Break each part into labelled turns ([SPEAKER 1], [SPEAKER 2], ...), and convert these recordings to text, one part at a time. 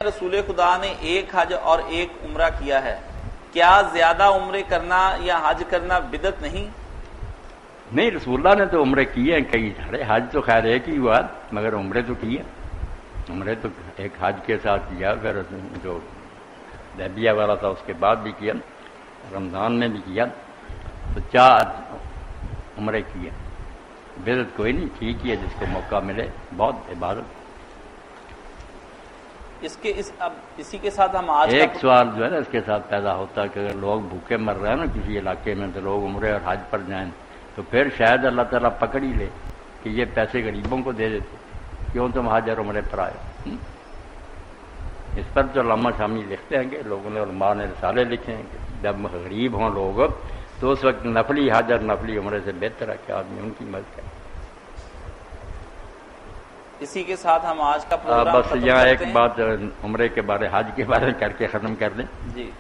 [SPEAKER 1] رسول خدا نے ایک حج اور ایک عمرہ کیا ہے، کیا زیادہ عمرے کرنا یا حج کرنا بدعت نہیں؟
[SPEAKER 2] نہیں، رسول اللہ نے تو عمرے کیے ہیں کئی سارے، حج تو خیر ایک ہی ہوا مگر عمرے تو کیے، عمرے تو ایک حج کے ساتھ کیا، پھر جو حدیبیہ والا تھا اس کے بعد بھی کیا، رمضان میں بھی کیا، تو 4 عمرے کیے، بدعت کوئی نہیں، ٹھیک ہی ہے، جس کو موقع ملے، بہت عبادت۔
[SPEAKER 1] اب اسی کے ساتھ ہم آج
[SPEAKER 2] ایک سوال جو ہے نا اس کے ساتھ پیدا ہوتا ہے کہ اگر لوگ بھوکے مر رہے ہیں نا کسی علاقے میں تو لوگ عمرے اور حج پر جائیں تو پھر شاید اللہ تعالیٰ پکڑ ہی لے کہ یہ پیسے غریبوں کو دے دیتے، کیوں تم حج اور عمرے پر آئے؟ اس پر جو علامہ شامی لکھتے ہیں کہ لوگوں نے، علماء نے رسالے لکھے ہیں کہ جب غریب ہوں لوگ تو اس وقت نفلی حج اور نفلی عمرے سے بہتر ہے کہ آدمی ان کی مدد کرے۔
[SPEAKER 1] اسی کے ساتھ ہم آج کا پروگرام
[SPEAKER 2] بس یہاں ایک بات عمرے کے بارے، حج کے بارے کر کے ختم کر دیں۔
[SPEAKER 1] جی،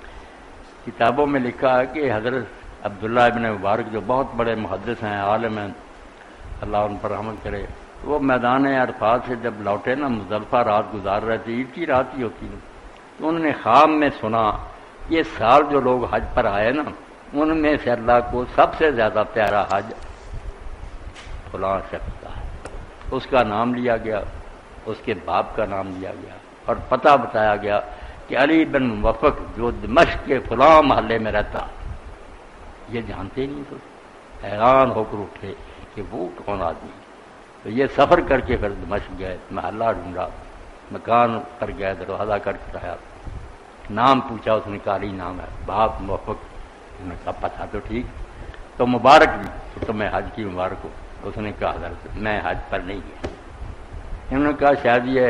[SPEAKER 2] کتابوں میں لکھا ہے کہ حضرت عبداللہ ابن مبارک جو بہت بڑے محدث ہیں، عالم ہیں، اللہ ان پر رحمت کرے، وہ میدان عرفات سے جب لوٹے نا مزدلفہ رات گزار رہے تھے، عید کی رات ہی ہوتی ہے، تو انہوں نے خواب میں سنا یہ سال جو لوگ حج پر آئے نا ان میں سے اللہ کو سب سے زیادہ پیارا حج فلاں شخص کا ہے، اس کا نام لیا گیا، اس کے باپ کا نام لیا گیا اور پتہ بتایا گیا کہ علی بن موفق جو دمشق کے فلاں محلے میں رہتا، یہ جانتے نہیں تو حیران ہو کر اٹھے کہ وہ کون آدمی، تو یہ سفر کر کے پھر دمشق گئے، محلہ ڈھونڈا، مکان پر گئے، دروازہ کر کے آیا، نام پوچھا، اس نے کہا علی نام ہے، باپ موفق، انہوں نے کہا پتہ تو ٹھیک، تو مبارک بھی، تو تمہیں حج کی مبارک ہو۔ اس نے کہا حضرت میں حج پر نہیں گیا، انہوں نے کہا شاید یہ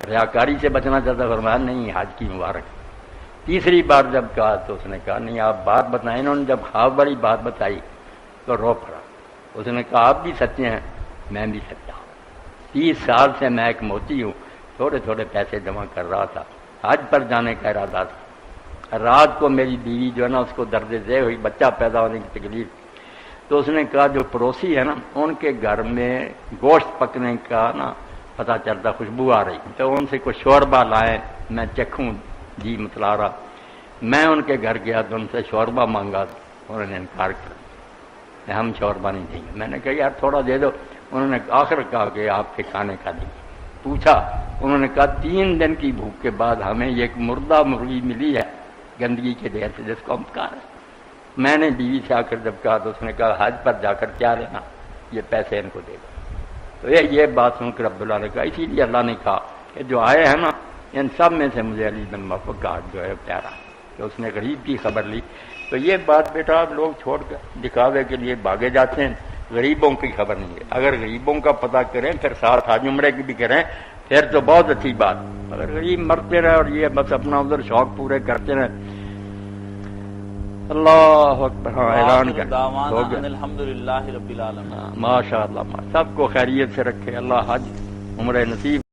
[SPEAKER 2] ریاکاری سے بچنا چاہتا، فرمایا نہیں حج کی مبارک۔ تیسری بار جب کہا تو اس نے کہا نہیں آپ بات بتائیں، انہوں نے جب خواب والی بات بتائی تو رو پڑا، اس نے کہا آپ بھی سچے ہیں میں بھی سچا ہوں، 30 سال سے میں ایک موتی ہوں، تھوڑے تھوڑے پیسے جمع کر رہا تھا، حج پر جانے کا ارادہ تھا، رات کو میری بیوی جو ہے نا اس کو درد ذیل ہوئی، بچہ پیدا ہونے کی تکلیف، تو اس نے کہا جو پڑوسی ہے نا ان کے گھر میں گوشت پکنے کا نا پتہ چلتا، خوشبو آ رہی، تو ان سے کچھ شوربہ لائیں میں چکھوں، جی متلا رہا، میں ان کے گھر گیا تو ان سے شوربہ مانگا، انہوں نے انکار کر دیا، ہم شوربہ نہیں دیں گے۔ میں نے کہا یار تھوڑا دے دو، انہوں نے آخر کہا کہ آپ کے کھانے کا دیں گے۔ پوچھا، انہوں نے کہا 3 دن کی بھوک کے بعد ہمیں یہ ایک مردہ مرغی ملی ہے گندگی کے ڈھیر سے جس کو ہم کھا رہے ہیں۔ میں نے بیوی سے آ کر جب کہا تو اس نے کہا حج پر جا کر کیا لینا، یہ پیسے ان کو دے دو۔ تو یہ بات سن کر عبداللہ نے کہا اسی لیے اللہ نے کہا کہ جو آئے ہیں نا ان سب میں سے مجھے علی بن موفق کا حج جو ہے پیارا، کہ اس نے غریب کی خبر لی۔ تو یہ بات بیٹا آپ لوگ چھوڑ کر دکھاوے کے لیے بھاگے جاتے ہیں، غریبوں کی خبر نہیں ہے، اگر غریبوں کا پتہ کریں پھر ساتھ حج عمرے کی بھی کریں پھر تو بہت اچھی بات، اگر غریب مرتے رہے اور یہ بس اپنا ادھر شوق پورے کرتے رہے۔ اللہ اکبر، ہاں اعلان کر
[SPEAKER 1] الحمدللہ رب العالمین،
[SPEAKER 2] ماشاء اللہ، سب کو خیریت سے رکھے اللہ، حج عمرے نصیب